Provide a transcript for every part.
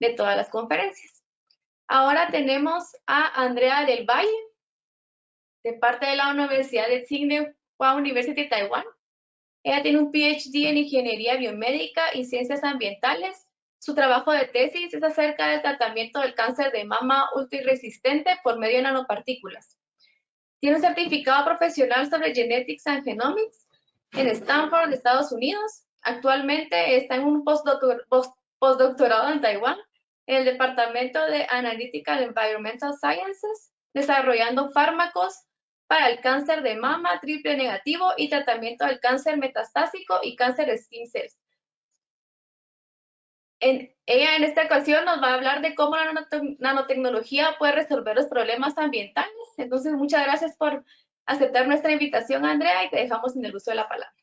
de todas las conferencias. Ahora tenemos a Andrea del Valle, de parte de la Universidad de Tsinghua University, Taiwán. Ella tiene un PhD en Ingeniería Biomédica y Ciencias Ambientales. Su trabajo de tesis es acerca del tratamiento del cáncer de mama ultraresistente por medio de nanopartículas. Tiene un certificado profesional sobre Genetics and Genomics en Stanford, Estados Unidos. Actualmente está en un postdoctorado en Taiwán, en el Departamento de Analytical Environmental Sciences, desarrollando fármacos para el cáncer de mama triple negativo y tratamiento del cáncer metastásico y cáncer de skin cells. Ella en esta ocasión nos va a hablar de cómo la nanotecnología puede resolver los problemas ambientales. Entonces, muchas gracias por aceptar nuestra invitación, Andrea, y te dejamos en el uso de la palabra.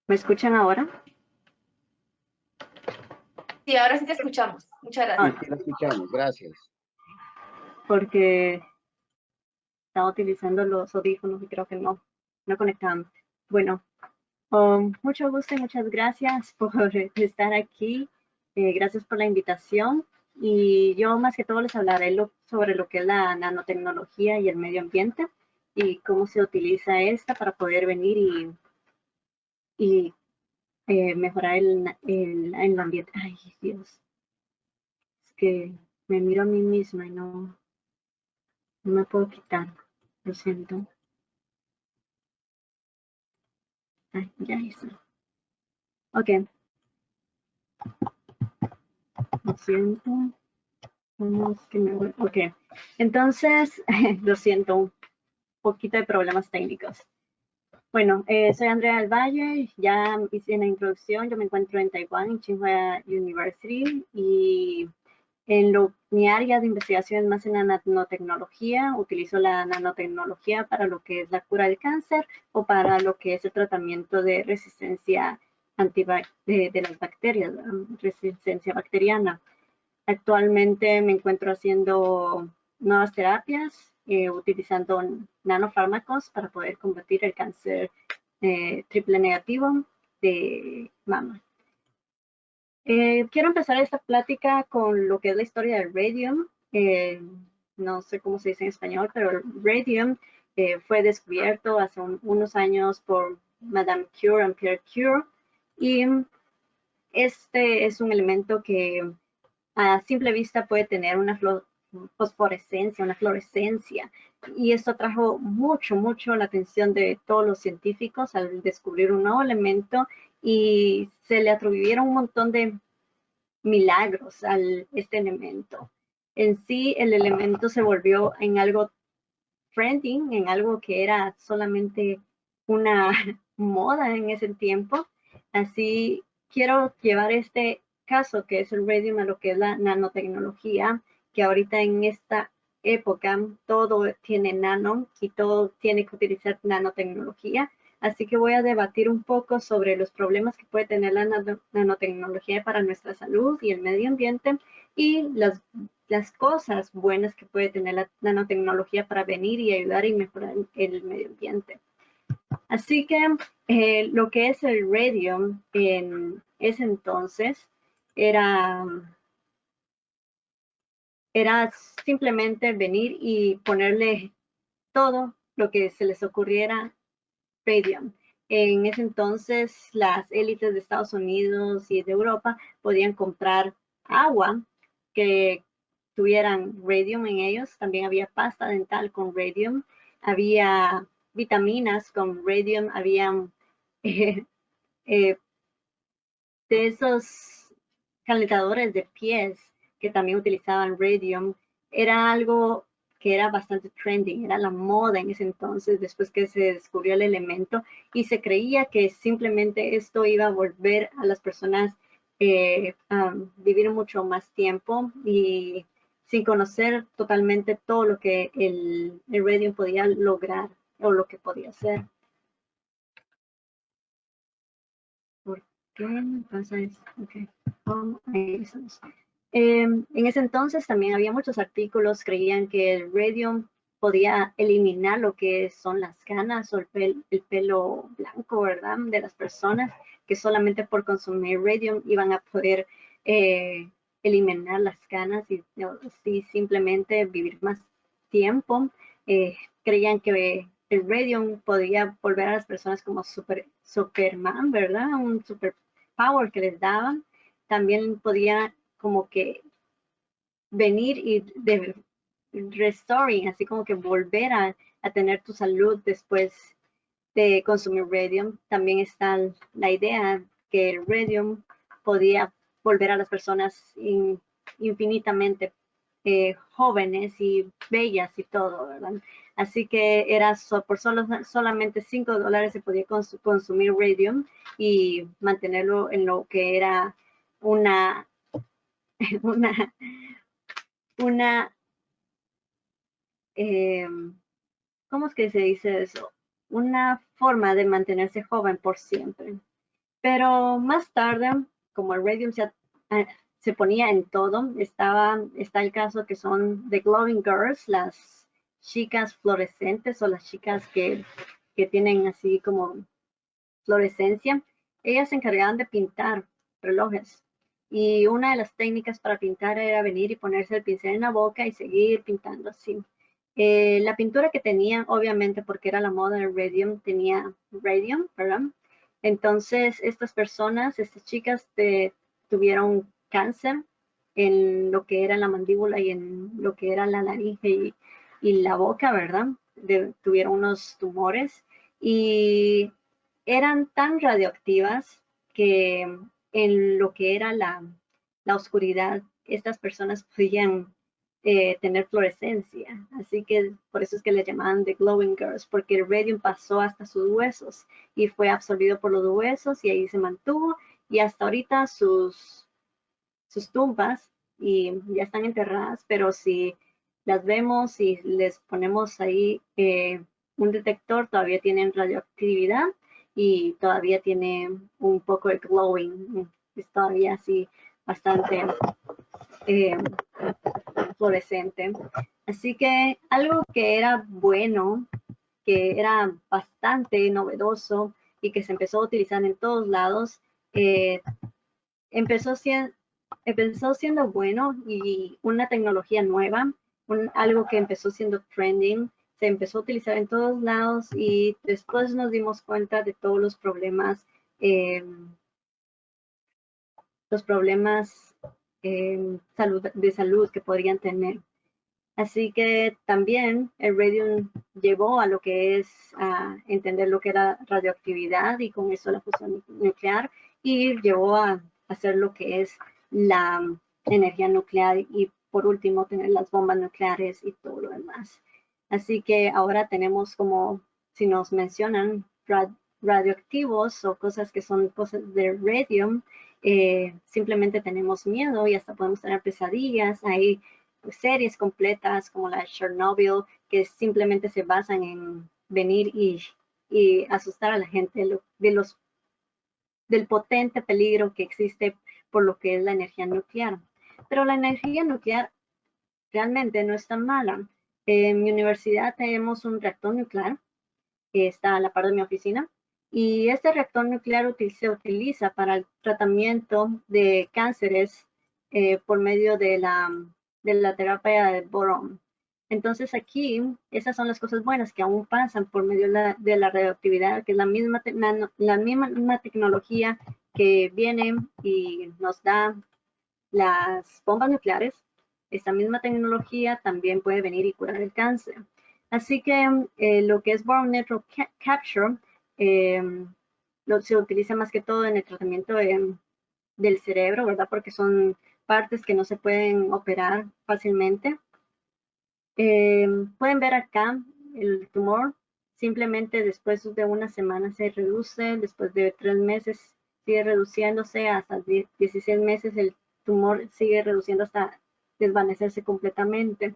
¿Me escuchan ahora? Sí, ahora sí te escuchamos. Muchas gracias. Sí, la escuchamos, gracias. Porque estaba utilizando los audífonos y creo que no conectaban. Bueno, mucho gusto y muchas gracias por estar aquí. Gracias por la invitación. Y yo más que todo les hablaré sobre lo que es la nanotecnología y el medio ambiente y cómo se utiliza esta para poder venir y mejorar el ambiente. Ay, Dios. Es que me miro a mí misma y no me puedo quitar. Lo siento. Ay, ya hice. Ok. Lo siento. Vamos que me voy. Ok. Entonces, lo siento, un poquito de problemas técnicos. Bueno, soy Andrea del Valle, ya hice la introducción, yo me encuentro en Taiwán, en Tsinghua University, y mi área de investigación es más en la nanotecnología. Utilizo la nanotecnología para lo que es la cura del cáncer o para lo que es el tratamiento de resistencia de las bacterias, resistencia bacteriana. Actualmente me encuentro haciendo nuevas terapias, utilizando nanofármacos para poder combatir el cáncer triple negativo de mama. Quiero empezar esta plática con lo que es la historia del radium. No sé cómo se dice en español, pero el radium fue descubierto hace unos años por Madame Curie y Pierre Curie. Y este es un elemento que a simple vista puede tener una fosforescencia, una fluorescencia. Y esto atrajo mucho la atención de todos los científicos al descubrir un nuevo elemento y se le atribuyeron un montón de milagros a este elemento. En sí, el elemento se volvió en algo trending, en algo que era solamente una moda en ese tiempo. Así quiero llevar este caso que es el radium a lo que es la nanotecnología, que ahorita en esta época todo tiene nano y todo tiene que utilizar nanotecnología. Así que voy a debatir un poco sobre los problemas que puede tener la nanotecnología para nuestra salud y el medio ambiente y las cosas buenas que puede tener la nanotecnología para venir y ayudar y mejorar el medio ambiente. Así que lo que es el radium en ese entonces era, era simplemente venir y ponerle todo lo que se les ocurriera radium. En ese entonces las élites de Estados Unidos y de Europa podían comprar agua que tuvieran radium en ellos. También había pasta dental con radium, había vitaminas con radium, había eh, eh, de esos calentadores de pies que también utilizaban radium. Era algo que era bastante trending, era la moda en ese entonces, después que se descubrió el elemento, y se creía que simplemente esto iba a volver a las personas vivir mucho más tiempo y sin conocer totalmente todo lo que el radium podía lograr o lo que podía hacer. ¿Por qué me pasa eso? Okay. Ahí estamos. En ese entonces también había muchos artículos, creían que el radium podía eliminar lo que son las canas o el pelo blanco, ¿verdad? De las personas que solamente por consumir radium iban a poder eliminar las canas y así simplemente vivir más tiempo. Creían que el radium podía volver a las personas como Superman, ¿verdad? Un superpower que les daban. También podía como que venir y de restoring, así como que volver a tener tu salud después de consumir radium. También está la idea que el radium podía volver a las personas infinitamente jóvenes y bellas y todo, ¿verdad? Así que era por solamente $5 se podía consumir radium y mantenerlo en lo que era una, una, una ¿cómo es que se dice eso? Una forma de mantenerse joven por siempre. Pero más tarde, como el radium se ponía en todo, está el caso que son The Glowing Girls, las chicas fluorescentes o las chicas que tienen así como fluorescencia. Ellas se encargaban de pintar relojes. Y una de las técnicas para pintar era venir y ponerse el pincel en la boca y seguir pintando así. La pintura que tenían, obviamente porque era la moda del radium, tenía radium, ¿verdad? Entonces, estas personas, estas chicas, tuvieron cáncer en lo que era la mandíbula y en lo que era la laringe y la boca, ¿verdad? Tuvieron unos tumores y eran tan radioactivas que en lo que era la oscuridad, estas personas podían tener fluorescencia. Así que por eso es que le llamaban The Glowing Girls, porque el radium pasó hasta sus huesos y fue absorbido por los huesos y ahí se mantuvo y hasta ahorita sus tumbas y ya están enterradas, pero si las vemos y les ponemos ahí un detector, todavía tienen radioactividad y todavía tiene un poco de glowing, es todavía así bastante eh, fluorescente. Así que algo que era bueno, que era bastante novedoso y que se empezó a utilizar en todos lados, eh, empezó, siendo, empezó siendo bueno y una tecnología nueva, algo que empezó siendo trending, se empezó a utilizar en todos lados y después nos dimos cuenta de todos eh, los problemas de salud que podrían tener. Así que también el radium llevó a lo que es a entender lo que era radioactividad y con eso la fusión nuclear y llevó a hacer lo que es la energía nuclear y por último tener las bombas nucleares y todo lo demás. Así que ahora tenemos como, si nos mencionan radioactivos o cosas que son cosas de radium, simplemente tenemos miedo y hasta podemos tener pesadillas. Hay series completas como la de Chernobyl que simplemente se basan en venir y asustar a la gente del potente peligro que existe por lo que es la energía nuclear. Pero la energía nuclear realmente no es tan mala. En mi universidad tenemos un reactor nuclear está a la par de mi oficina. Y este reactor nuclear se utiliza para el tratamiento de cánceres por medio de la terapia de Boron. Entonces aquí, esas son las cosas buenas que aún pasan por medio de la radioactividad, que es la misma tecnología que viene y nos da las bombas nucleares. Esta misma tecnología también puede venir y curar el cáncer. Así que lo que es Boron Neutral Capture se utiliza más que todo en el tratamiento del cerebro, ¿verdad? Porque son partes que no se pueden operar fácilmente. Pueden ver acá el tumor, simplemente después de una semana se reduce, después de 3 meses sigue reduciéndose, hasta 16 meses el tumor sigue reduciendo hasta desvanecerse completamente.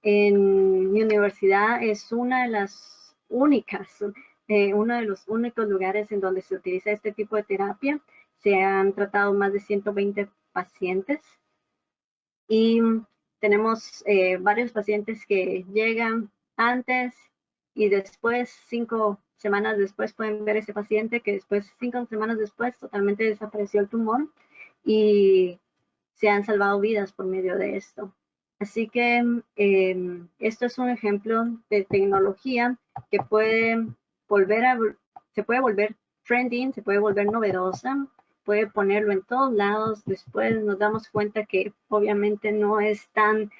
En mi universidad es una de las únicas, uno de los únicos lugares en donde se utiliza este tipo de terapia. Se han tratado más de 120 pacientes y tenemos varios pacientes que llegan antes y después, 5 semanas después, pueden ver ese paciente que después, 5 semanas después, totalmente desapareció el tumor y se han salvado vidas por medio de esto. Así que esto es un ejemplo de tecnología que se puede volver trending, se puede volver novedosa, puede ponerlo en todos lados. Después nos damos cuenta que obviamente no es tan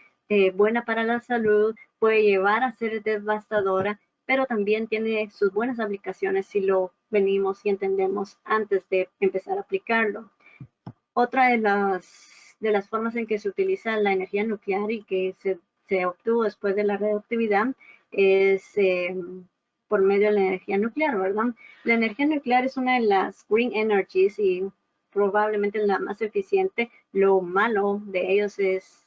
buena para la salud, puede llevar a ser devastadora, pero también tiene sus buenas aplicaciones si lo venimos y entendemos antes de empezar a aplicarlo. Otra de las formas en que se utiliza la energía nuclear y que se obtuvo después de la radioactividad es por medio de la energía nuclear, ¿verdad? La energía nuclear es una de las green energies y probablemente la más eficiente. Lo malo de ellos es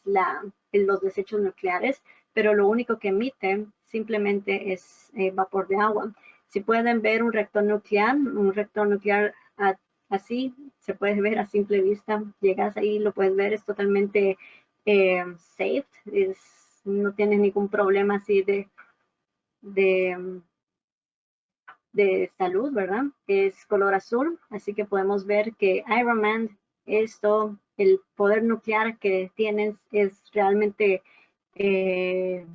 los desechos nucleares, pero lo único que emiten simplemente es vapor de agua. Si pueden ver un reactor nuclear así se puede ver a simple vista. Llegas ahí, lo puedes ver, es totalmente safe, no tienes ningún problema así de salud, ¿verdad? Es color azul, así que podemos ver que Iron Man, el poder nuclear que tienen es realmente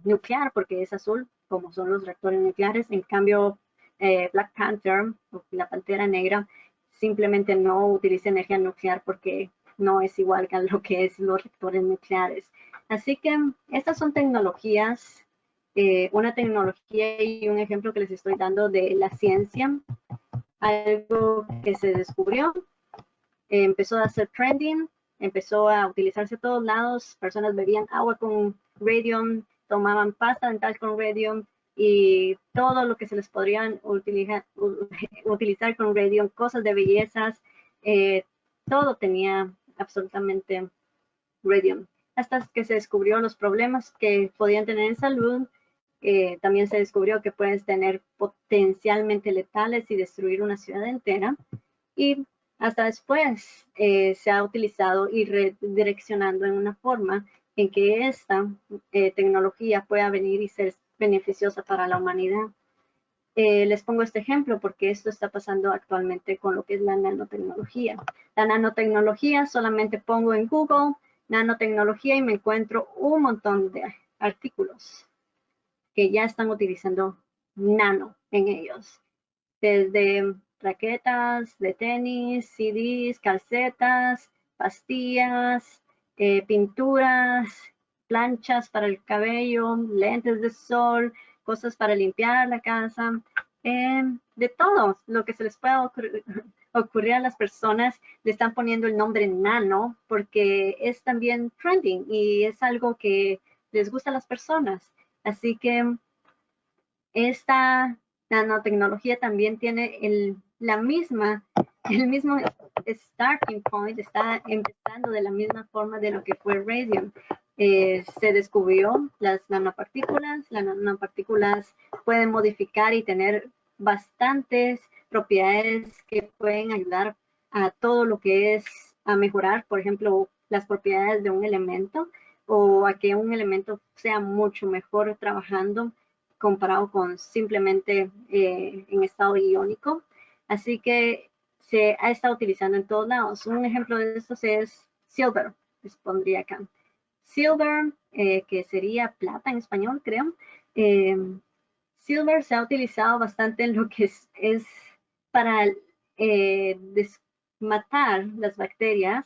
nuclear porque es azul, como son los reactores nucleares. En cambio, Black Panther, la Pantera Negra, simplemente no utiliza energía nuclear porque no es igual que a lo que es los reactores nucleares. Así que estas son tecnologías, una tecnología y un ejemplo que les estoy dando de la ciencia, algo que se descubrió, empezó a hacer trending, empezó a utilizarse a todos lados, personas bebían agua con radium, tomaban pasta dental con radium y todo lo que se les podrían utilizar con radium, cosas de bellezas, todo tenía absolutamente radium. Hasta que se descubrió los problemas que podían tener en salud, también se descubrió que puedes tener potencialmente letales y destruir una ciudad entera. Y hasta después se ha utilizado y redireccionando en una forma en que esta tecnología pueda venir y ser beneficiosa para la humanidad. Les pongo este ejemplo porque esto está pasando actualmente con lo que es la nanotecnología. La nanotecnología, solamente pongo en Google nanotecnología y me encuentro un montón de artículos que ya están utilizando nano en ellos. Desde raquetas de tenis, CDs, calcetas, pastillas, pinturas, planchas para el cabello, lentes de sol, cosas para limpiar la casa, de todo lo que se les pueda ocurrir a las personas, le están poniendo el nombre nano porque es también trending y es algo que les gusta a las personas. Así que esta nanotecnología también tiene el mismo starting point, está empezando de la misma forma de lo que fue radium. Se descubrió las nanopartículas pueden modificar y tener bastantes propiedades que pueden ayudar a todo lo que es a mejorar, por ejemplo, las propiedades de un elemento o a que un elemento sea mucho mejor trabajando comparado con simplemente en estado iónico. Así que se ha estado utilizando en todos lados. Un ejemplo de estos es silver, les pondría acá. Silver, que sería plata en español, creo. Silver se ha utilizado bastante en lo que es para matar las bacterias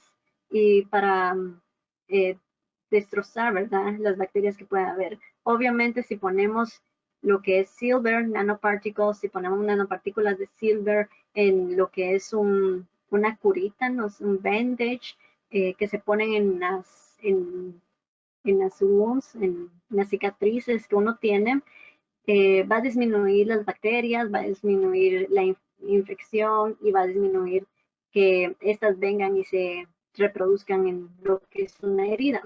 y para destrozar, ¿verdad? Las bacterias que pueda haber. Obviamente, si ponemos lo que es silver nanoparticles, si ponemos nanopartículas de silver en lo que es una curita, ¿no? Un bandage que se ponen en las wounds, en las cicatrices que uno tiene, va a disminuir las bacterias, va a disminuir la infección y va a disminuir que estas vengan y se reproduzcan en lo que es una herida.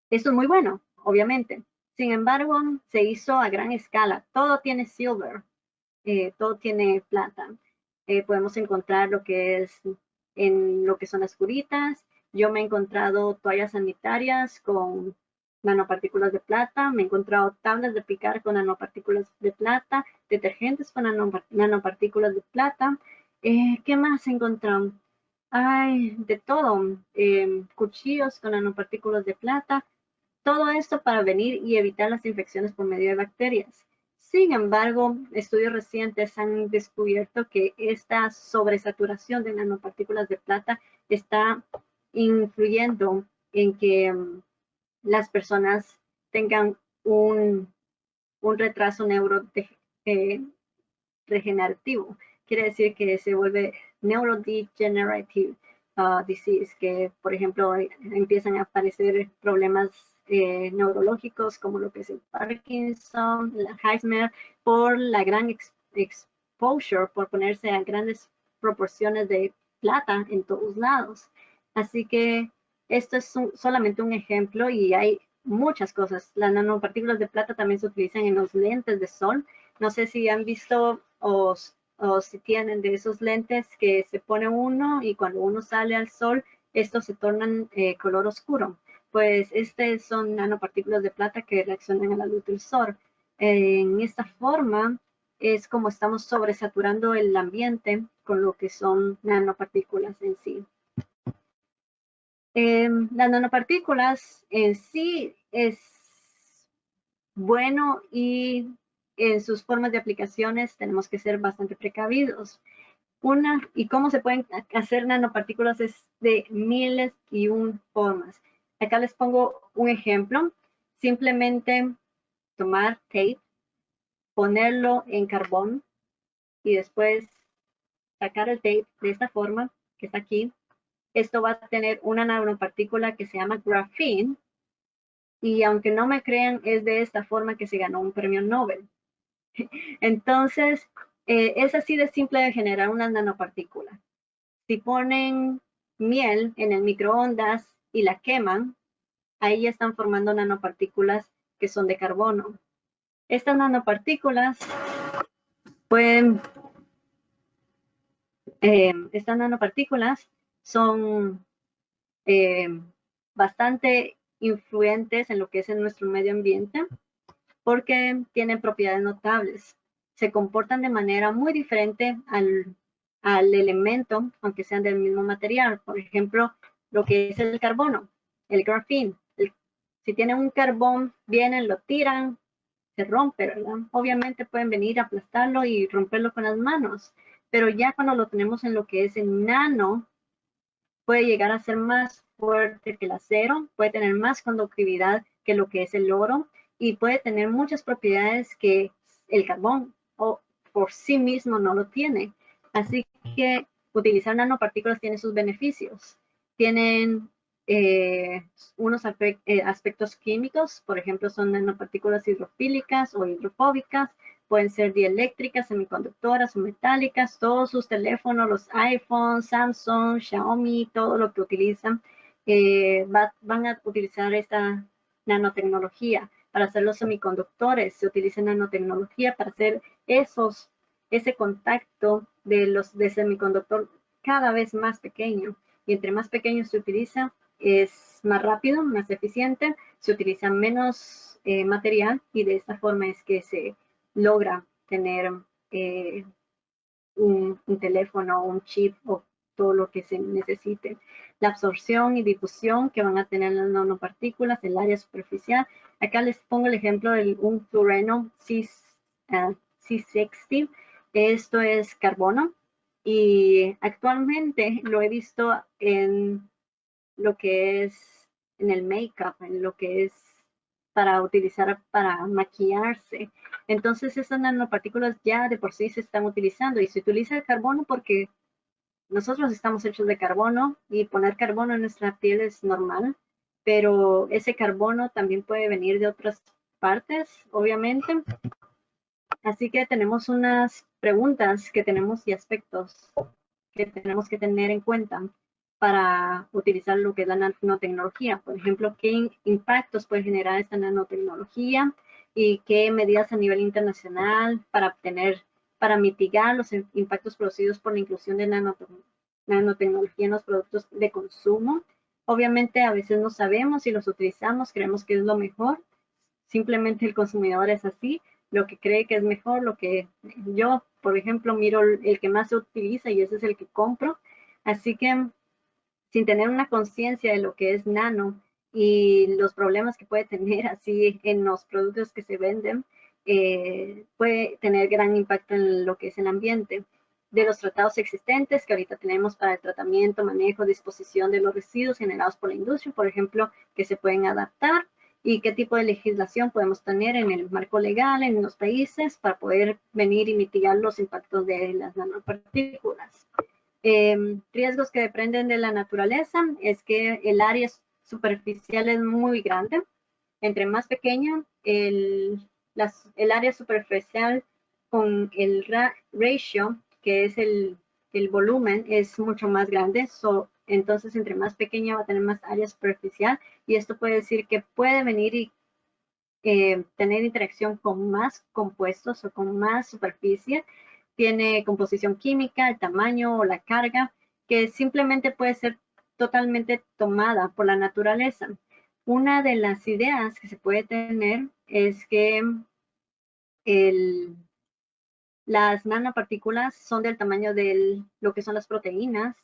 Esto es muy bueno, obviamente. Sin embargo, se hizo a gran escala. Todo tiene silver, todo tiene plata. Podemos encontrar lo que es en lo que son las curitas. Yo me he encontrado toallas sanitarias con nanopartículas de plata, me he encontrado tablas de picar con nanopartículas de plata, detergentes con nanopartículas de plata. ¿Qué más encontramos? Hay de todo, cuchillos con nanopartículas de plata, todo esto para venir y evitar las infecciones por medio de bacterias. Sin embargo, estudios recientes han descubierto que esta sobresaturación de nanopartículas de plata está influyendo en que las personas tengan un retraso neurodegenerativo. Quiere decir que se vuelve neurodegenerative disease, que por ejemplo empiezan a aparecer problemas neurológicos como lo que es el Parkinson, el Alzheimer, por la gran exposure, por ponerse a grandes proporciones de plata en todos lados. Así que esto es solamente un ejemplo y hay muchas cosas. Las nanopartículas de plata también se utilizan en los lentes de sol. No sé si han visto o si tienen de esos lentes que se pone uno y cuando uno sale al sol, estos se tornan color oscuro. Pues estas son nanopartículas de plata que reaccionan a la luz del sol. En esta forma es como estamos sobresaturando el ambiente con lo que son nanopartículas en sí. Las nanopartículas en sí es bueno y en sus formas de aplicaciones tenemos que ser bastante precavidos. Y cómo se pueden hacer nanopartículas es de miles y un formas. Acá les pongo un ejemplo. Simplemente tomar tape, ponerlo en carbón y después sacar el tape de esta forma que está aquí. Esto va a tener una nanopartícula que se llama graphene y aunque no me crean, es de esta forma que se ganó un premio Nobel. Entonces, es así de simple de generar una nanopartícula. Si ponen miel en el microondas y la queman, ahí ya están formando nanopartículas que son de carbono. Estas nanopartículas son bastante influentes en lo que es en nuestro medio ambiente porque tienen propiedades notables. Se comportan de manera muy diferente al elemento, aunque sean del mismo material. Por ejemplo, lo que es el carbono, el grafeno. Si tienen un carbón, vienen, lo tiran, se rompe, ¿verdad? Obviamente pueden venir a aplastarlo y romperlo con las manos, pero ya cuando lo tenemos en lo que es en nano, puede llegar a ser más fuerte que el acero, puede tener más conductividad que lo que es el oro y puede tener muchas propiedades que el carbón o por sí mismo no lo tiene. Así que utilizar nanopartículas tiene sus beneficios. Tienen unos aspectos químicos, por ejemplo, son nanopartículas hidrofílicas o hidrofóbicas, pueden ser dieléctricas, semiconductoras o metálicas, todos sus teléfonos, los iPhones, Samsung, Xiaomi, todo lo que utilizan, van a utilizar esta nanotecnología para hacer los semiconductores, se utiliza nanotecnología para hacer ese contacto de semiconductor cada vez más pequeño, y entre más pequeño se utiliza, es más rápido, más eficiente, se utilizan menos material, y de esta forma es que se logra tener un teléfono, un chip o todo lo que se necesite. La absorción y difusión que van a tener las nanopartículas, el área superficial. Acá les pongo el ejemplo de un fluoreno C60. Esto es carbono y actualmente lo he visto en lo que es en el make-up, en lo que es para utilizar para maquillarse. Entonces esas nanopartículas ya de por sí se están utilizando y se utiliza el carbono porque nosotros estamos hechos de carbono y poner carbono en nuestra piel es normal, pero ese carbono también puede venir de otras partes, obviamente. Así que tenemos unas preguntas que tenemos y aspectos que tenemos que tener en cuenta para utilizar lo que es la nanotecnología. Por ejemplo, qué impactos puede generar esta nanotecnología y qué medidas a nivel internacional para mitigar los impactos producidos por la inclusión de nanotecnología en los productos de consumo. Obviamente, a veces no sabemos si los utilizamos, creemos que es lo mejor. Simplemente el consumidor es así, lo que cree que es mejor, lo que yo, por ejemplo, miro el que más se utiliza y ese es el que compro. Así que sin tener una conciencia de lo que es nano y los problemas que puede tener así en los productos que se venden, puede tener gran impacto en lo que es el ambiente. De los tratados existentes que ahorita tenemos para el tratamiento, manejo, disposición de los residuos generados por la industria, por ejemplo, que se pueden adaptar y qué tipo de legislación podemos tener en el marco legal en los países para poder venir y mitigar los impactos de las nanopartículas. Riesgos que dependen de la naturaleza es que el área superficial es muy grande. Entre más pequeña, el área superficial con el ratio, que es el volumen, es mucho más grande. Entonces, entre más pequeña va a tener más área superficial y esto puede decir que puede venir y tener interacción con más compuestos o con más superficie. Tiene composición química, el tamaño o la carga, que simplemente puede ser totalmente tomada por la naturaleza. Una de las ideas que se puede tener es que las nanopartículas son del tamaño de lo que son las proteínas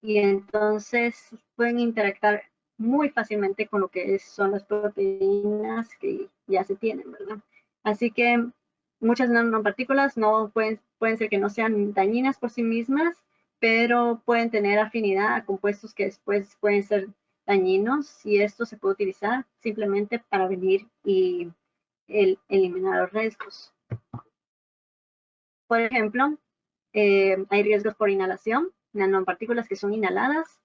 y entonces pueden interactuar muy fácilmente con lo que son las proteínas que ya se tienen, ¿verdad? Así que muchas nanopartículas no pueden ser que no sean dañinas por sí mismas, pero pueden tener afinidad a compuestos que después pueden ser dañinos y esto se puede utilizar simplemente para venir y eliminar los riesgos. Por ejemplo, hay riesgos por inhalación, nanopartículas que son inhaladas,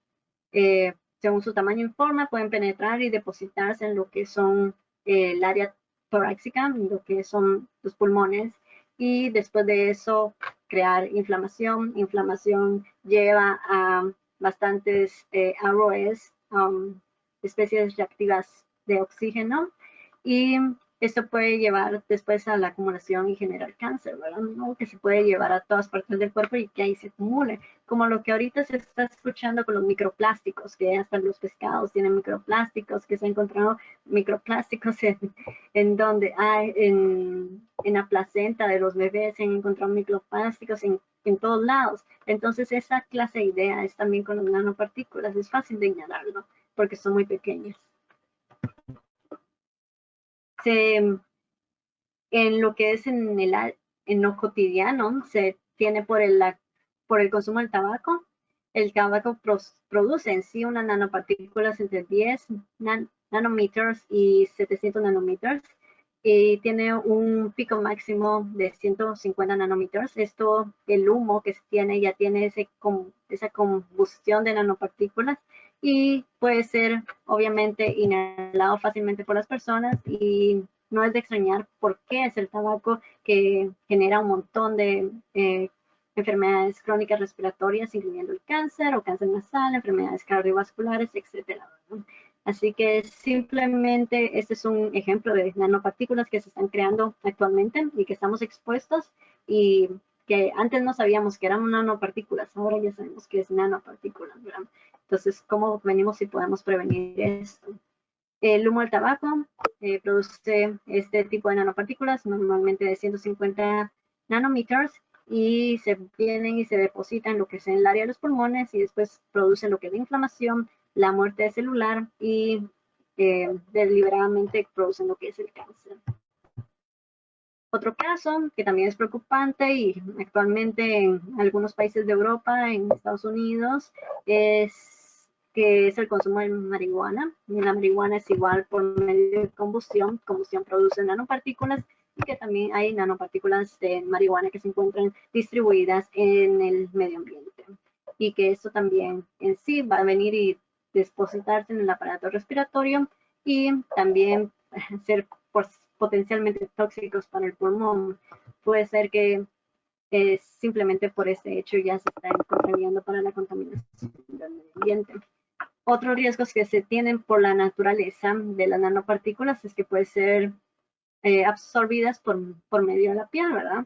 según su tamaño y forma, pueden penetrar y depositarse en lo que son el área torácica, lo que son los pulmones, y después de eso crear inflamación. Inflamación lleva a bastantes ROS, especies reactivas de oxígeno, y esto puede llevar después a la acumulación y generar cáncer, ¿verdad? ¿No? Que se puede llevar a todas partes del cuerpo y que ahí se acumule. Como lo que ahorita se está escuchando con los microplásticos, que hasta los pescados tienen microplásticos, que se han encontrado microplásticos en donde hay, en la placenta de los bebés se han encontrado microplásticos en todos lados. Entonces esa clase de idea es también con las nanopartículas, es fácil de ignorarlo porque son muy pequeñas. En lo que es en lo cotidiano, se tiene por el consumo del tabaco. El tabaco produce en sí unas nanopartículas entre 10 nanometers y 700 nanometers y tiene un pico máximo de 150 nanometers. Esto, el humo que se tiene, ya tiene esa combustión de nanopartículas y puede ser obviamente inhalado fácilmente por las personas y no es de extrañar por qué es el tabaco que genera un montón de enfermedades crónicas respiratorias, incluyendo el cáncer o cáncer nasal, enfermedades cardiovasculares, etc. Así que simplemente este es un ejemplo de nanopartículas que se están creando actualmente y que estamos expuestos y que antes no sabíamos que eran nanopartículas, ahora ya sabemos que es nanopartículas, ¿verdad? Entonces, ¿cómo venimos y podemos prevenir esto? El humo del tabaco produce este tipo de nanopartículas, normalmente de 150 nanómetros, y se vienen y se depositan en lo que es en el área de los pulmones y después producen lo que es la inflamación, la muerte celular y deliberadamente producen lo que es el cáncer. Otro caso que también es preocupante y actualmente en algunos países de Europa, en Estados Unidos, es el consumo de marihuana. La marihuana es igual por medio de combustión. Combustión produce nanopartículas y que también hay nanopartículas de marihuana que se encuentran distribuidas en el medio ambiente. Y que esto también en sí va a venir y depositarse en el aparato respiratorio y también ser potencialmente tóxicos para el pulmón. Puede ser que simplemente por este hecho ya se está contribuyendo para la contaminación del medio ambiente. Otros riesgos que se tienen por la naturaleza de las nanopartículas es que pueden ser absorbidas por medio de la piel, ¿verdad?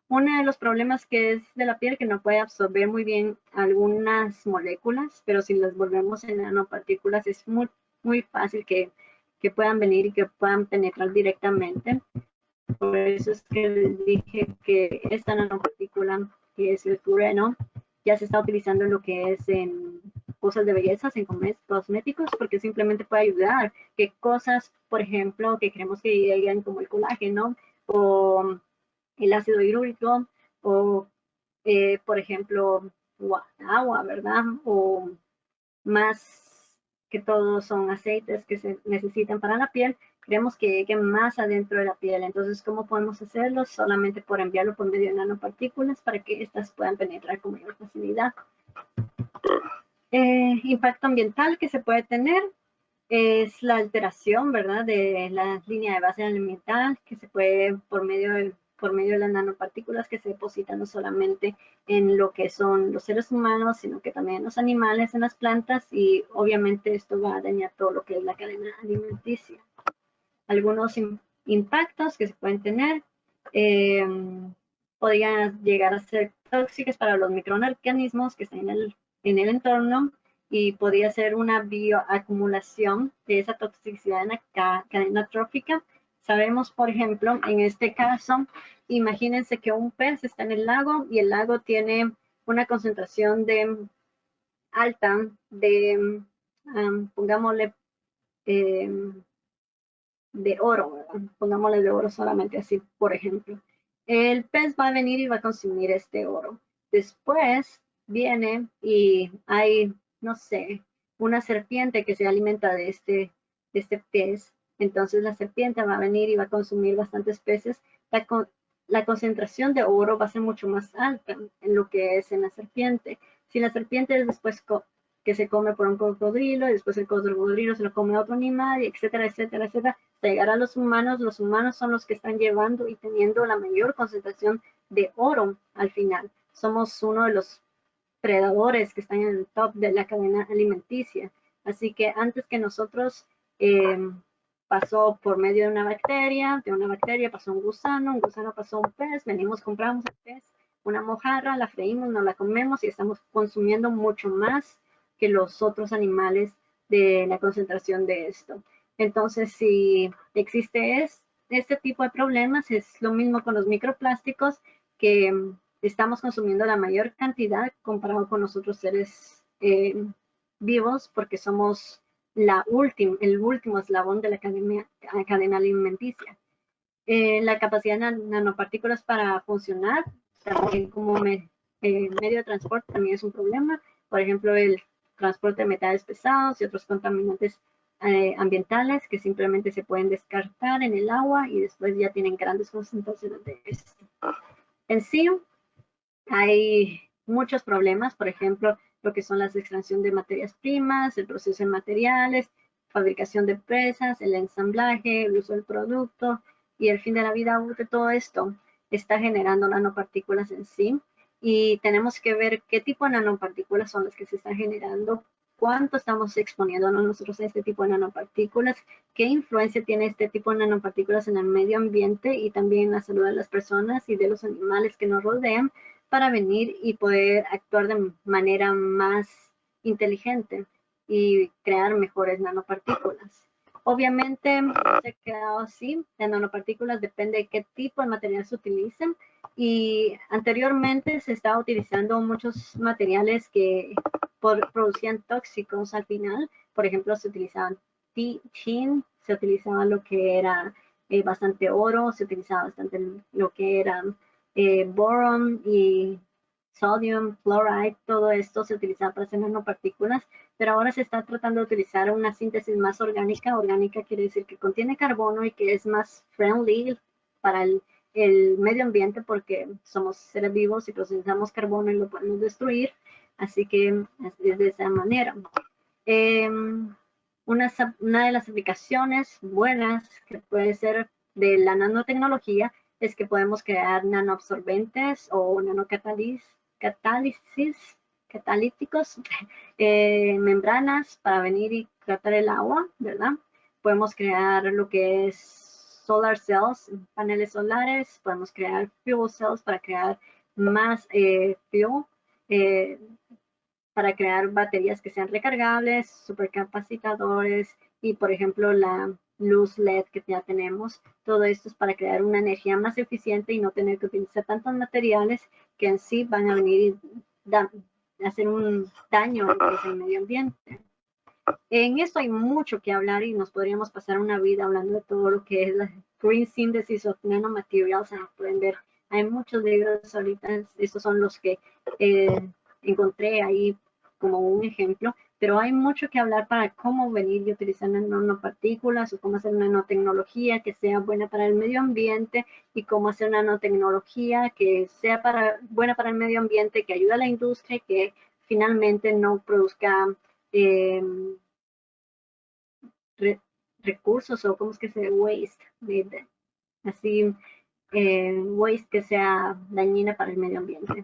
Uno de los problemas que es de la piel que no puede absorber muy bien algunas moléculas, pero si las volvemos en nanopartículas es muy fácil que puedan venir y que puedan penetrar directamente. Por eso es que les dije que esta nanopartícula, que es el fluoreno, ya se está utilizando en lo que es en cosas de belleza, en cosméticos, porque simplemente puede ayudar que cosas, por ejemplo, que queremos que lleguen como el colágeno o el ácido hialúrico o, por ejemplo, agua, ¿verdad? O más que todo son aceites que se necesitan para la piel, queremos que lleguen más adentro de la piel. Entonces, ¿cómo podemos hacerlo? Solamente por enviarlo por medio de nanopartículas para que éstas puedan penetrar con mayor facilidad. Impacto ambiental que se puede tener es la alteración, ¿verdad?, de la línea de base alimental que se puede por medio de las nanopartículas que se depositan no solamente en lo que son los seres humanos, sino que también en los animales, en las plantas, y obviamente esto va a dañar todo lo que es la cadena alimenticia. Algunos impactos que se pueden tener podrían llegar a ser tóxicos para los microorganismos que están en el entorno, y podría ser una bioacumulación de esa toxicidad en la cadena trófica. Sabemos, por ejemplo, en este caso, imagínense que un pez está en el lago y el lago tiene una concentración alta de, pongámosle, de oro, ¿verdad? Pongámosle de oro solamente así, por ejemplo. El pez va a venir y va a consumir este oro. Después viene y hay, no sé, una serpiente que se alimenta de este pez. Entonces la serpiente va a venir y va a consumir bastantes peces. La concentración de oro va a ser mucho más alta en lo que es en la serpiente. Si la serpiente es después que se come por un cocodrilo y después el cocodrilo se lo come a otro animal, y etcétera, etcétera, etcétera, hasta llegar a los humanos son los que están llevando y teniendo la mayor concentración de oro al final. Somos uno de los predadores que están en el top de la cadena alimenticia. Así que antes que nosotros pasó por medio de una bacteria pasó un gusano pasó un pez, venimos, compramos el pez, una mojarra, la freímos, nos la comemos y estamos consumiendo mucho más que los otros animales de la concentración de esto. Entonces, si existe este tipo de problemas, es lo mismo con los microplásticos, que estamos consumiendo la mayor cantidad comparado con los otros seres vivos, porque somos el último eslabón de la cadena alimenticia. La capacidad de nanopartículas para funcionar, también como medio de transporte, también es un problema. Por ejemplo, el transporte de metales pesados y otros contaminantes ambientales que simplemente se pueden descartar en el agua y después ya tienen grandes concentraciones de esto. En sí, hay muchos problemas, por ejemplo, lo que son las extracción de materias primas, el proceso de materiales, fabricación de presas, el ensamblaje, el uso del producto y el fin de la vida útil. Todo esto está generando nanopartículas en sí, y tenemos que ver qué tipo de nanopartículas son las que se están generando, cuánto estamos exponiéndonos nosotros a este tipo de nanopartículas, qué influencia tiene este tipo de nanopartículas en el medio ambiente y también en la salud de las personas y de los animales que nos rodean, para venir y poder actuar de manera más inteligente y crear mejores nanopartículas. Obviamente no se ha quedado así. Las nanopartículas depende de qué tipo de material se utilicen. Y anteriormente se estaba utilizando muchos materiales que producían tóxicos al final. Por ejemplo, se utilizaban tin, se utilizaba lo que era bastante oro, se utilizaba bastante lo que era boron y sodium, fluoride, todo esto se utilizaba para hacer nanopartículas, pero ahora se está tratando de utilizar una síntesis más orgánica. Orgánica quiere decir que contiene carbono y que es más friendly para el medio ambiente porque somos seres vivos y procesamos carbono y lo podemos destruir, así que es de esa manera. Una de las aplicaciones buenas que puede ser de la nanotecnología es que podemos crear nanoabsorbentes o catalíticos, membranas para venir y tratar el agua, ¿verdad? Podemos crear lo que es solar cells, paneles solares, podemos crear fuel cells para crear más fuel, para crear baterías que sean recargables, supercapacitadores y, por ejemplo, la luz LED que ya tenemos. Todo esto es para crear una energía más eficiente y no tener que utilizar tantos materiales que en sí van a venir y hacer un daño al medio ambiente. En esto hay mucho que hablar y nos podríamos pasar una vida hablando de todo lo que es la Green Synthesis of Nanomaterials. Pueden ver, hay muchos libros ahorita, estos son los que encontré ahí como un ejemplo, pero hay mucho que hablar para cómo venir y utilizar nanopartículas o cómo hacer nanotecnología que sea buena para el medio ambiente y cómo hacer nanotecnología que sea buena para el medio ambiente, que ayude a la industria y que finalmente no produzca recursos o cómo es que se waste, así waste que sea dañina para el medio ambiente.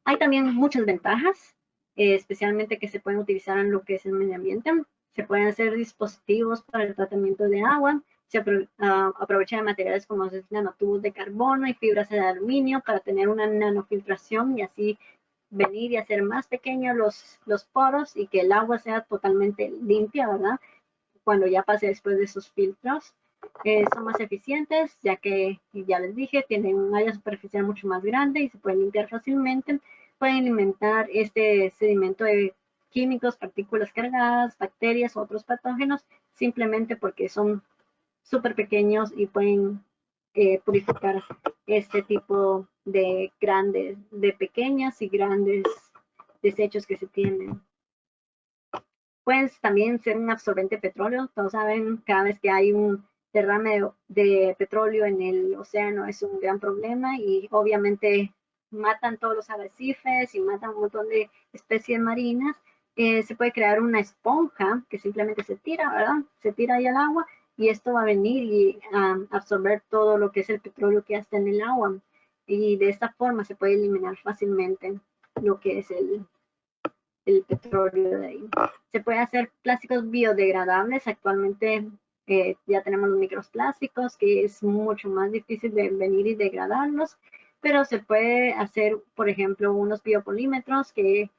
Hay también muchas ventajas, especialmente que se pueden utilizar en lo que es el medio ambiente. Se pueden hacer dispositivos para el tratamiento de agua, se aprovecha de materiales como los nanotubos de carbono y fibras de aluminio para tener una nanofiltración y así venir y hacer más pequeños los poros y que el agua sea totalmente limpia, ¿verdad? Cuando ya pase después de esos filtros. Son más eficientes, ya que, ya les dije, tienen un área superficial mucho más grande y se pueden limpiar fácilmente. Pueden alimentar este sedimento de químicos, partículas cargadas, bacterias u otros patógenos, simplemente porque son súper pequeños y pueden purificar este tipo de pequeñas y grandes desechos que se tienen. Pueden también ser un absorbente de petróleo. Todos saben, cada vez que hay un derrame de petróleo en el océano es un gran problema y obviamente matan todos los arrecifes y matan un montón de especies marinas. Se puede crear una esponja que simplemente se tira, ¿verdad? Se tira ahí al agua y esto va a venir y absorber todo lo que es el petróleo que está en el agua. Y de esta forma se puede eliminar fácilmente lo que es el petróleo de ahí. Se puede hacer plásticos biodegradables. Actualmente ya tenemos los microplásticos, que es mucho más difícil de venir y degradarlos, pero se puede hacer, por ejemplo, unos biopolímetros que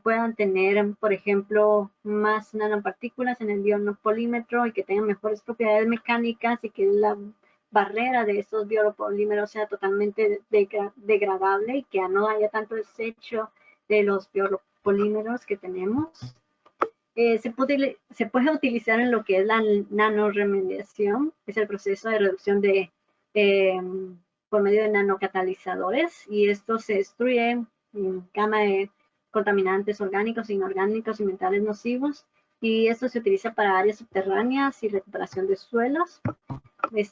puedan tener, por ejemplo, más nanopartículas en el biopolímetro y que tengan mejores propiedades mecánicas y que la barrera de estos biopolímeros sea totalmente degradable y que no haya tanto desecho de los biopolímeros que tenemos. Se puede utilizar en lo que es la nanoremediación, es el proceso de reducción por medio de nanocatalizadores, y esto se destruye en gama de contaminantes orgánicos, inorgánicos y metales nocivos, y esto se utiliza para áreas subterráneas y recuperación de suelos.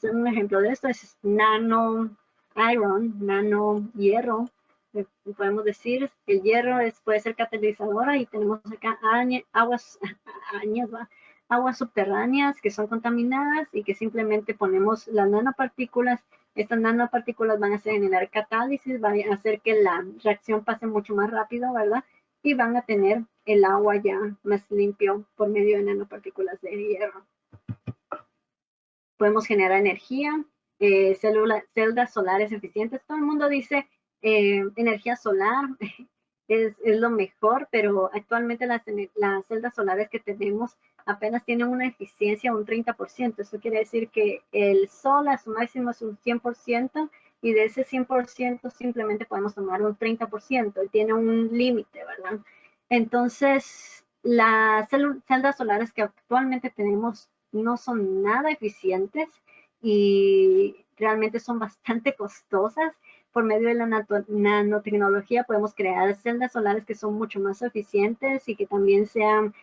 Un ejemplo de esto es nano iron, nano hierro. Podemos decir que el hierro puede ser catalizadora y tenemos acá aguas subterráneas que son contaminadas y que simplemente ponemos las nanopartículas. Estas nanopartículas van a generar catálisis, van a hacer que la reacción pase mucho más rápido, ¿verdad? Y van a tener el agua ya más limpio por medio de nanopartículas de hierro. Podemos generar energía, celdas solares eficientes. Todo el mundo dice energía solar, es lo mejor, pero actualmente las celdas solares que tenemos apenas tienen una eficiencia de un 30%. Eso quiere decir que el sol a su máximo es un 100% y de ese 100% simplemente podemos tomar un 30% y tiene un límite, ¿verdad? Entonces, las celdas solares que actualmente tenemos no son nada eficientes y realmente son bastante costosas. Por medio de la nanotecnología podemos crear celdas solares que son mucho más eficientes y que también sean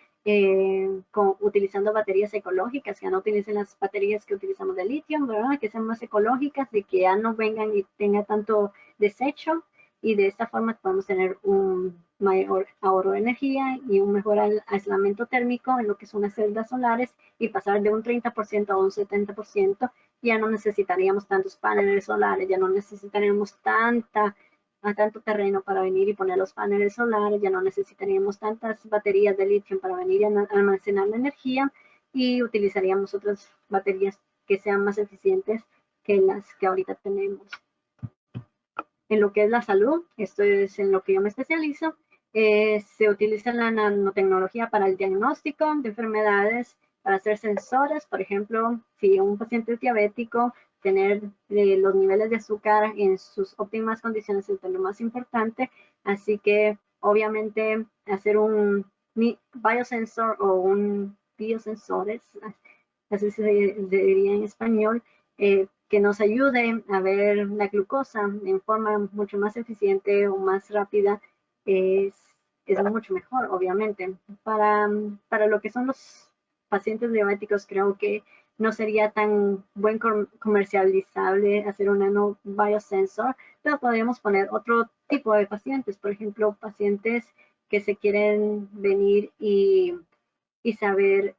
utilizando baterías ecológicas, que ya no utilicen las baterías que utilizamos de litio, ¿verdad? Que sean más ecológicas y que ya no vengan y tenga tanto desecho, y de esta forma podemos tener un mayor ahorro de energía y un mejor aislamiento térmico en lo que son las celdas solares y pasar de un 30% a un 70%. Ya no necesitaríamos tantos paneles solares, ya no necesitaríamos tanto terreno para venir y poner los paneles solares, ya no necesitaríamos tantas baterías de litio para venir a almacenar la energía y utilizaríamos otras baterías que sean más eficientes que las que ahorita tenemos. En lo que es la salud, esto es en lo que yo me especializo, se utiliza la nanotecnología para el diagnóstico de enfermedades, para hacer sensores, por ejemplo, si un paciente es diabético, tener los niveles de azúcar en sus óptimas condiciones es lo más importante, así que obviamente hacer un biosensor o un biosensores, así se diría en español, que nos ayude a ver la glucosa en forma mucho más eficiente o más rápida, es, es mucho mejor, obviamente. Para lo que son los pacientes diabéticos, creo que no sería tan buen comercializable hacer un nanobiosensor, pero podríamos poner otro tipo de pacientes, por ejemplo, pacientes que se quieren venir y saber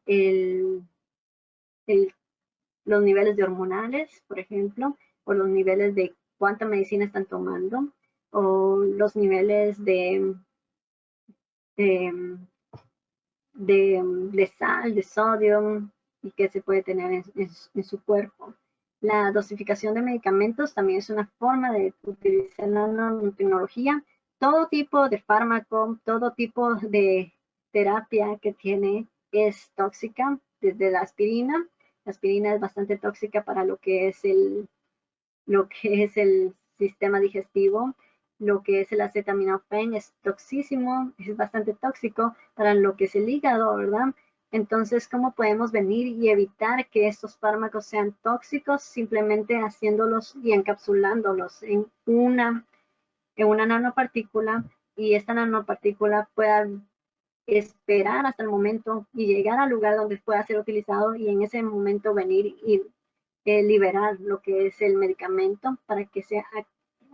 los niveles de hormonales, por ejemplo, o los niveles de cuánta medicina están tomando, o los niveles de, de sal, de sodio, y que se puede tener en su cuerpo. La dosificación de medicamentos también es una forma de utilizar la nanotecnología. Todo tipo de fármaco, todo tipo de terapia que tiene es tóxica, desde la aspirina. La aspirina es bastante tóxica para lo que es el sistema digestivo. Lo que es el acetaminofén es toxísimo, es bastante tóxico para lo que es el hígado, ¿verdad? Entonces, ¿cómo podemos venir y evitar que estos fármacos sean tóxicos? Simplemente haciéndolos y encapsulándolos en una nanopartícula, y esta nanopartícula pueda esperar hasta el momento y llegar al lugar donde pueda ser utilizado, y en ese momento venir y liberar lo que es el medicamento para que sea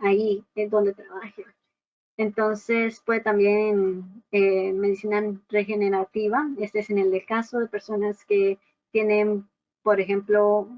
ahí es donde trabaje. Entonces, puede también medicina regenerativa. Este es en el caso de personas que tienen, por ejemplo,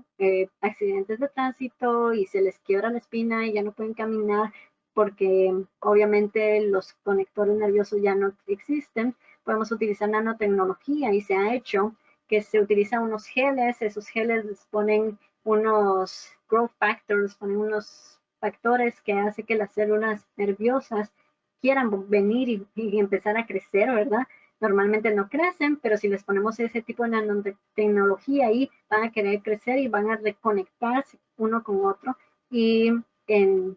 accidentes de tránsito y se les quiebra la espina y ya no pueden caminar porque obviamente los conectores nerviosos ya no existen. Podemos utilizar nanotecnología y se ha hecho que se utilizan unos geles. Esos geles les ponen unos growth factors, ponen unos factores que hacen que las células nerviosas quieran venir y empezar a crecer, ¿verdad? Normalmente no crecen, pero si les ponemos ese tipo de nanotecnología ahí, van a querer crecer y van a reconectarse uno con otro. Y en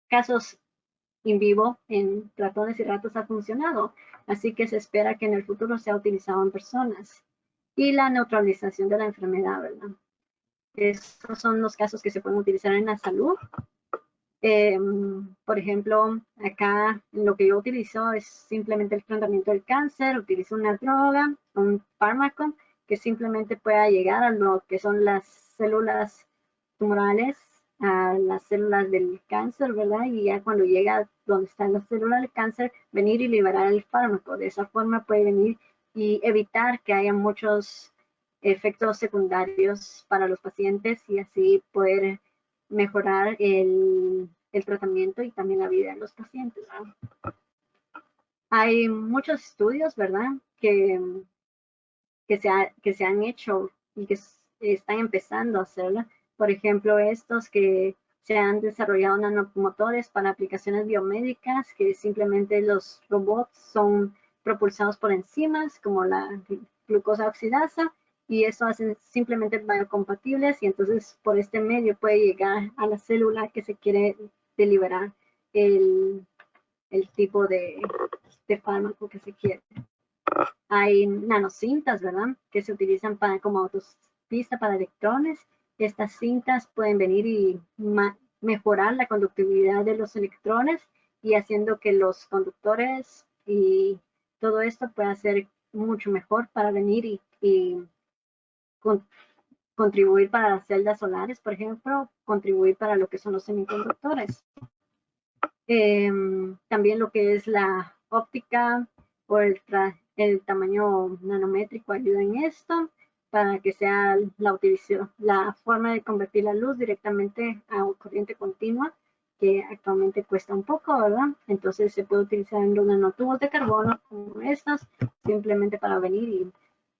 casos in vivo, en ratones y ratas ha funcionado. Así que se espera que en el futuro sea utilizado en personas. Y la neutralización de la enfermedad, ¿verdad? Estos son los casos que se pueden utilizar en la salud. Por ejemplo, acá lo que yo utilizo es simplemente el tratamiento del cáncer. Utilizo una droga, un fármaco que simplemente pueda llegar a lo que son las células tumorales, a las células del cáncer, ¿verdad? Y ya cuando llega donde están las células del cáncer, venir y liberar el fármaco. De esa forma puede venir y evitar que haya muchos efectos secundarios para los pacientes y así poder mejorar el tratamiento y también la vida de los pacientes, ¿no? Hay muchos estudios, ¿verdad? Que se han hecho y que están empezando a hacerla. Por ejemplo, estos que Se han desarrollado nanomotores para aplicaciones biomédicas, que simplemente los robots son propulsados por enzimas como la glucosa oxidasa, y eso hace simplemente biocompatibles, y entonces por este medio puede llegar a la célula que se quiere deliberar el tipo de fármaco que se quiere. Hay nanocintas, ¿verdad? Que se utilizan como autopista para electrones. Estas cintas pueden venir y mejorar la conductividad de los electrones, y haciendo que los conductores y todo esto pueda ser mucho mejor para venir y contribuir para las celdas solares, por ejemplo, contribuir para lo que son los semiconductores. También lo que es la óptica o el tamaño nanométrico ayuda en esto, para que sea la forma de convertir la luz directamente a corriente continua, que actualmente cuesta un poco, ¿verdad? Entonces se puede utilizar en los nanotubos de carbono como estos, simplemente para venir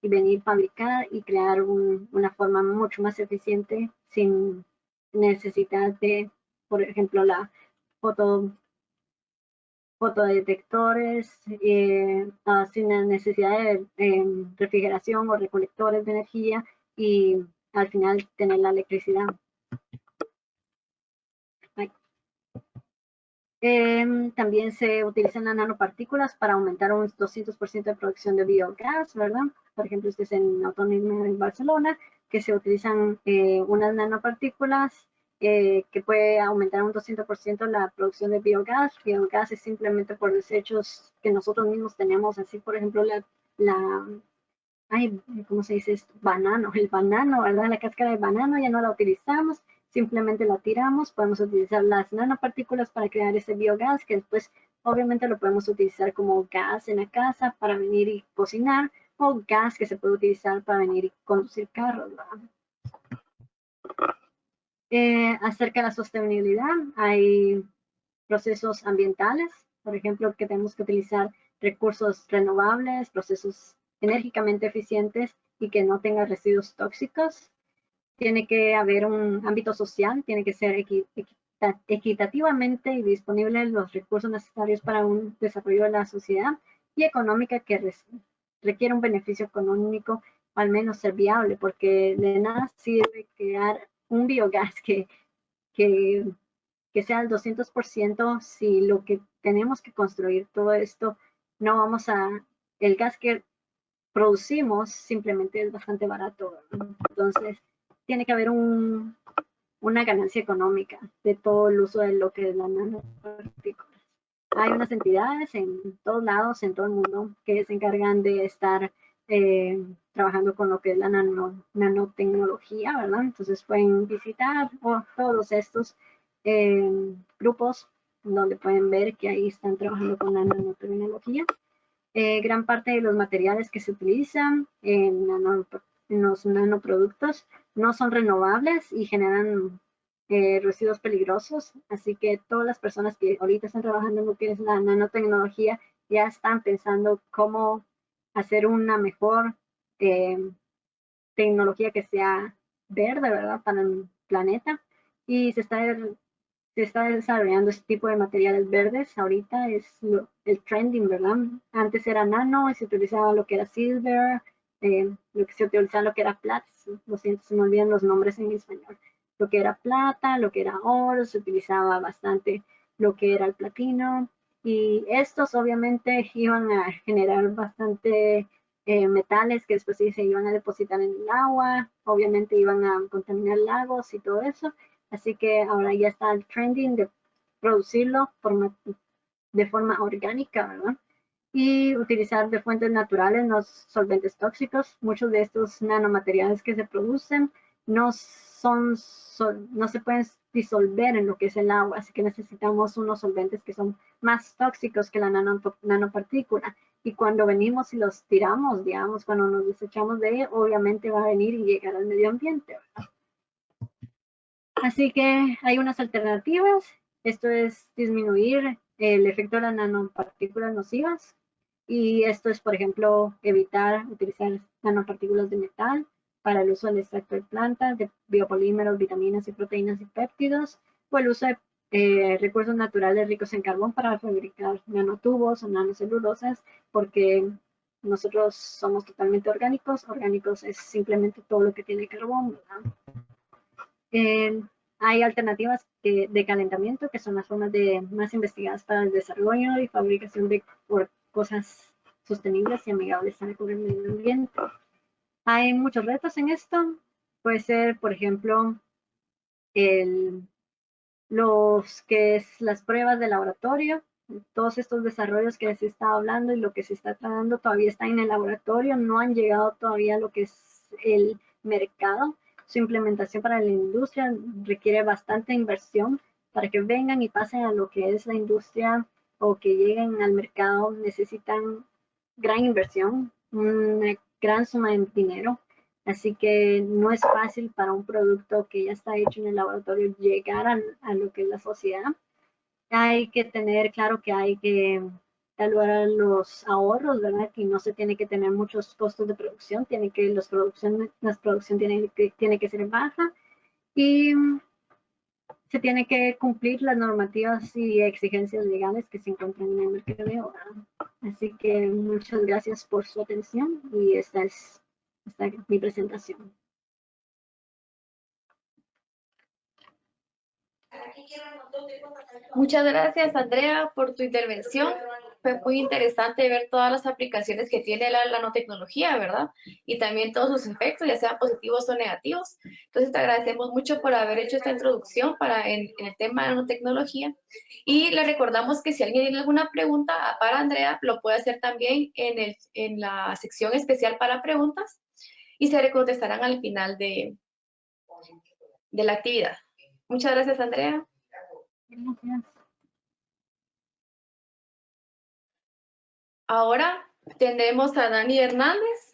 y venir a fabricar y crear una forma mucho más eficiente sin necesidad de, por ejemplo, la fotodetectores, sin la necesidad de refrigeración o recolectores de energía, y al final tener la electricidad. También se utilizan las nanopartículas para aumentar un 200% de producción de biogás, ¿verdad? Por ejemplo, este es en Autónoma en Barcelona, que se utilizan unas nanopartículas que puede aumentar un 200% la producción de biogás. Biogás es simplemente por desechos que nosotros mismos tenemos, así por ejemplo ¿cómo se dice esto? El banano, ¿verdad? La cáscara de banano ya no la utilizamos, simplemente la tiramos. Podemos utilizar las nanopartículas para crear ese biogás, que después obviamente lo podemos utilizar como gas en la casa para venir y cocinar, o gas que se puede utilizar para venir y conducir carros, ¿verdad? Acerca de la sostenibilidad, hay procesos ambientales, por ejemplo, que tenemos que utilizar recursos renovables, procesos enérgicamente eficientes y que no tengan residuos tóxicos. Tiene que haber un ámbito social, tiene que ser equitativamente y disponibles los recursos necesarios para un desarrollo de la sociedad, y económica, que requiere un beneficio económico, al menos ser viable, porque de nada sirve crear un biogás que sea el 200% si lo que tenemos que construir todo esto no vamos el gas que producimos simplemente es bastante barato, ¿verdad? Entonces tiene que haber una ganancia económica de todo el uso de lo que es la nanopartículas. Hay unas entidades en todos lados, en todo el mundo, que se encargan de estar trabajando con lo que es la nanotecnología, ¿verdad? Entonces pueden visitar todos estos grupos, donde pueden ver que ahí están trabajando con la nanotecnología. Gran parte de los materiales que se utilizan en los nanoproductos no son renovables y generan residuos peligrosos, así que todas las personas que ahorita están trabajando en lo que es la nanotecnología ya están pensando cómo hacer una mejor tecnología que sea verde, ¿verdad? Para el planeta, y se está desarrollando este tipo de materiales verdes. Ahorita es el trending, ¿verdad? Antes era nano y se utilizaba lo que era silver, lo que se utilizaba lo que era plata, lo siento, se me olvidan los nombres en español. Lo que era plata, lo que era oro, se utilizaba bastante lo que era el platino, y estos obviamente iban a generar bastante metales que después sí se iban a depositar en el agua, obviamente iban a contaminar lagos y todo eso. Así que ahora ya está el trending de producirlo de forma orgánica, ¿verdad? Y utilizar de fuentes naturales los solventes tóxicos. Muchos de estos nanomateriales que se producen no se pueden disolver en lo que es el agua, así que necesitamos unos solventes que son más tóxicos que la nanopartícula. Y cuando venimos y los tiramos, digamos, cuando nos desechamos de él, obviamente va a venir y llegar al medio ambiente, ¿verdad? Así que hay unas alternativas. Esto es disminuir el efecto de las nanopartículas nocivas. Y esto es, por ejemplo, evitar utilizar nanopartículas de metal para el uso del extracto de plantas, de biopolímeros, vitaminas y proteínas y péptidos. o el uso de recursos naturales ricos en carbón para fabricar nanotubos o nanocelulosas, porque nosotros somos totalmente orgánicos. Orgánicos es simplemente todo lo que tiene carbón, ¿verdad? Hay alternativas de calentamiento, que son las formas más investigadas para el desarrollo y fabricación de cosas sostenibles y amigables con el medio ambiente. Hay muchos retos en esto. Puede ser, por ejemplo, las pruebas de laboratorio. Todos estos desarrollos que se está hablando y lo que se está tratando todavía está en el laboratorio, no han llegado todavía a lo que es el mercado. Su implementación para la industria requiere bastante inversión. Para que vengan y pasen a lo que es la industria o que lleguen al mercado, necesitan gran inversión, una gran suma de dinero. Así que no es fácil para un producto que ya está hecho en el laboratorio llegar a lo que es la sociedad. Hay que tener claro que hay que evaluar los ahorros, ¿verdad? Que no se tiene que tener muchos costos de producción, la producción tiene que ser baja y se tiene que cumplir las normativas y exigencias legales que se encuentran en el mercadeo, ¿verdad? Así que muchas gracias por su atención y esta es mi presentación. Muchas gracias, Andrea, por tu intervención. Fue muy interesante ver todas las aplicaciones que tiene la nanotecnología, ¿verdad? Y también todos sus efectos, ya sean positivos o negativos. Entonces, te agradecemos mucho por haber hecho esta introducción en el tema de nanotecnología. Y le recordamos que si alguien tiene alguna pregunta para Andrea, lo puede hacer también en la sección especial para preguntas y se le contestarán al final de la actividad. Muchas gracias, Andrea. Gracias. Ahora tenemos a Dani Hernández.